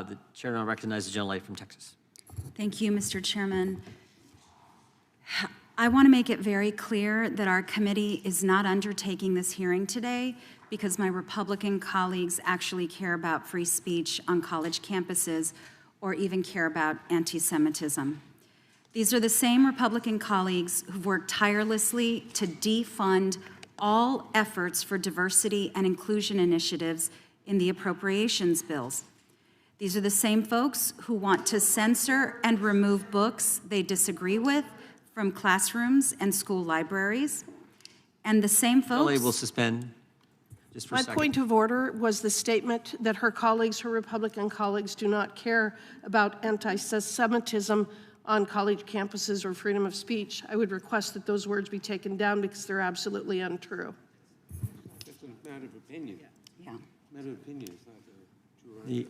The chairman recognizes the gentlelady from Texas. Thank you, Mr. Chairman. I want to make it very clear that our committee is not undertaking this hearing today because my Republican colleagues actually care about free speech on college campuses or even care about anti-Semitism. These are the same Republican colleagues who've worked tirelessly to defund all efforts for diversity and inclusion initiatives in the appropriations bills. These are the same folks who want to censor and remove books they disagree with from classrooms and school libraries. And the same folks— Gentlelady will suspend just for a second. My point of order was the statement that her colleagues, her Republican colleagues, do not care about anti-Semitism on college campuses or freedom of speech. I would request that those words be taken down because they're absolutely untrue. Just a matter of opinion. Yeah. Matter of opinion is not true.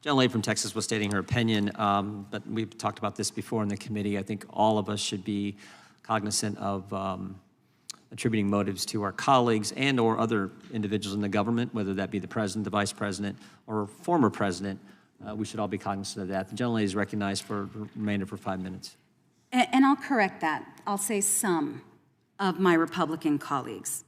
Gentlelady from Texas was stating her opinion, but we've talked about this before in the committee. I think all of us should be cognizant of attributing motives to our colleagues and or other individuals in the government, whether that be the president, the vice president, or former president. We should all be cognizant of that. The gentlelady is recognized for the remainder for 5 minutes. And I'll correct that. I'll say some of my Republican colleagues.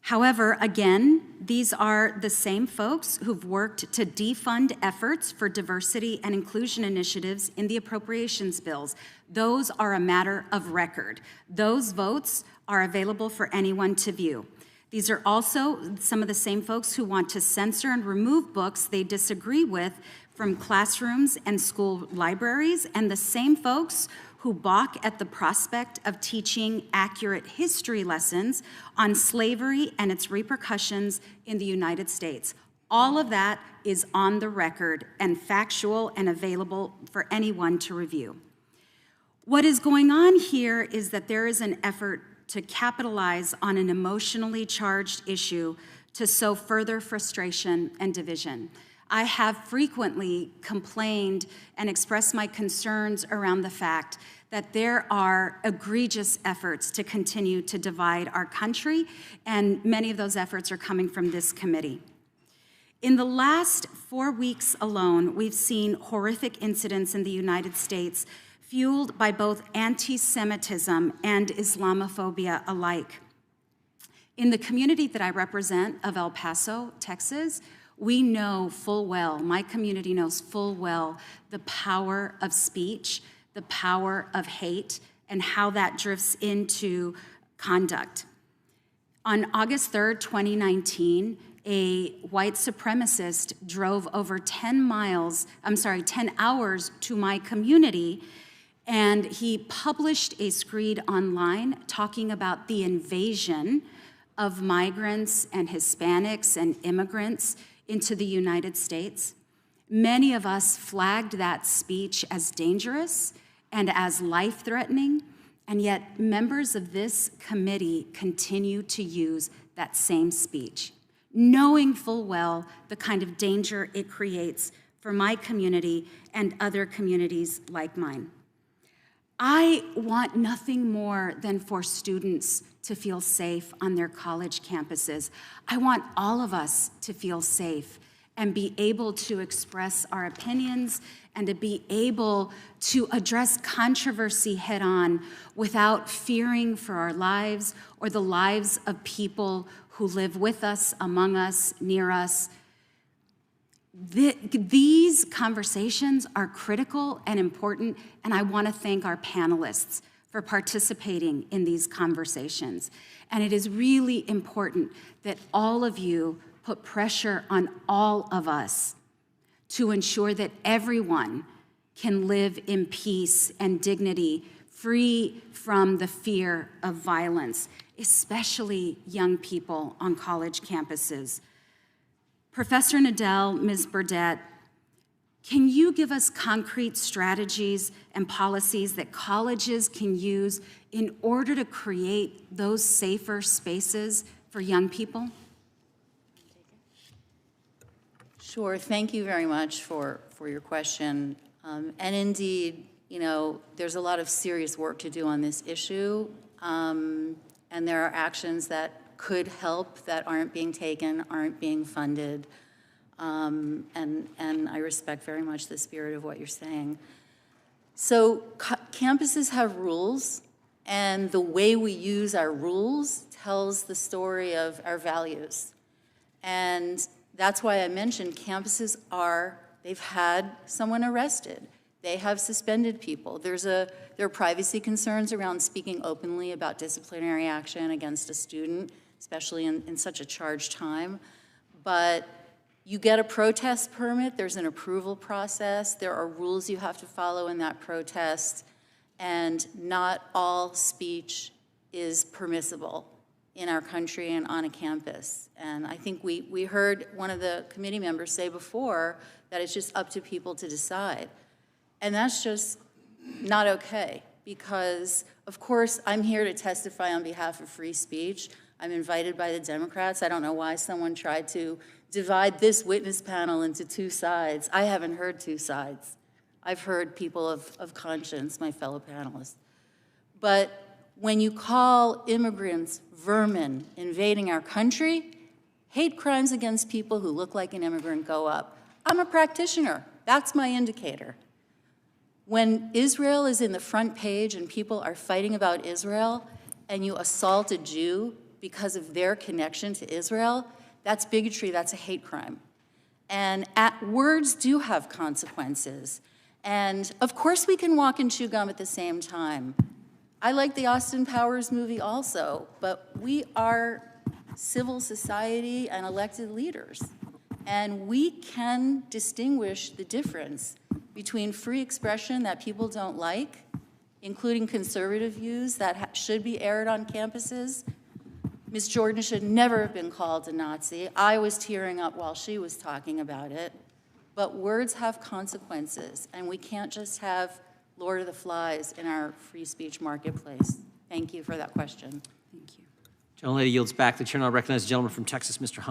However, again, these are the same folks who've worked to defund efforts for diversity and inclusion initiatives in the appropriations bills. Those are a matter of record. Those votes are available for anyone to view. These are also some of the same folks who want to censor and remove books they disagree with from classrooms and school libraries, and the same folks who balk at the prospect of teaching accurate history lessons on slavery and its repercussions in the United States. All of that is on the record and factual and available for anyone to review. What is going on here is that there is an effort to capitalize on an emotionally charged issue to sow further frustration and division. I have frequently complained and expressed my concerns around the fact that there are egregious efforts to continue to divide our country, and many of those efforts are coming from this committee. In the last 4 weeks alone, we've seen horrific incidents in the United States fueled by both anti-Semitism and Islamophobia alike. In the community that I represent of El Paso, Texas, we know full well, my community knows full well, the power of speech, the power of hate, and how that drifts into conduct. On August 3rd, 2019, a white supremacist drove over 10 hours to my community, and he published a screed online talking about the invasion of migrants and Hispanics and immigrants into the United States. Many of us flagged that speech as dangerous and as life-threatening, and yet members of this committee continue to use that same speech, knowing full well the kind of danger it creates for my community and other communities like mine. I want nothing more than for students to feel safe on their college campuses. I want all of us to feel safe and be able to express our opinions and to be able to address controversy head-on without fearing for our lives or the lives of people who live with us, among us, near us. These conversations are critical and important, and I want to thank our panelists for participating in these conversations. And it is really important that all of you put pressure on all of us to ensure that everyone can live in peace and dignity, free from the fear of violence, especially young people on college campuses. Professor Nadel, Ms. Burdett, Can you give us concrete strategies and policies that colleges can use in order to create those safer spaces for young people? Sure. Thank you very much for your question. And indeed, you know, there's a lot of serious work to do on this issue, and there are actions that could help that aren't being taken, aren't being funded. And I respect very much the spirit of what you're saying. So campuses have rules, and the way we use our rules tells the story of our values. And that's why I mentioned campuses they've had someone arrested. They have suspended people. There are privacy concerns around speaking openly about disciplinary action against a student, especially in such a charged time. But you get a protest permit, there's an approval process, there are rules you have to follow in that protest, and not all speech is permissible in our country and on a campus. And I think we heard one of the committee members say before that it's just up to people to decide. And that's just not okay, because of course I'm here to testify on behalf of free speech. I'm invited by the Democrats. I don't know why someone tried to divide this witness panel into two sides. I haven't heard two sides. I've heard people of conscience, my fellow panelists. But when you call immigrants vermin invading our country, hate crimes against people who look like an immigrant go up. I'm a practitioner. That's my indicator. When Israel is in the front page and people are fighting about Israel, and you assault a Jew because of their connection to Israel, that's bigotry, that's a hate crime. And words do have consequences. And of course we can walk and chew gum at the same time. I like the Austin Powers movie also, but we are civil society and elected leaders. And we can distinguish the difference between free expression that people don't like, including conservative views that should be aired on campuses. Ms. Jordan should never have been called a Nazi. I was tearing up while she was talking about it. But words have consequences, and we can't just have Lord of the Flies in our free speech marketplace. Thank you for that question. Thank you. Gentlelady yields back. The chair now recognizes the gentleman from Texas, Mr. Hunt.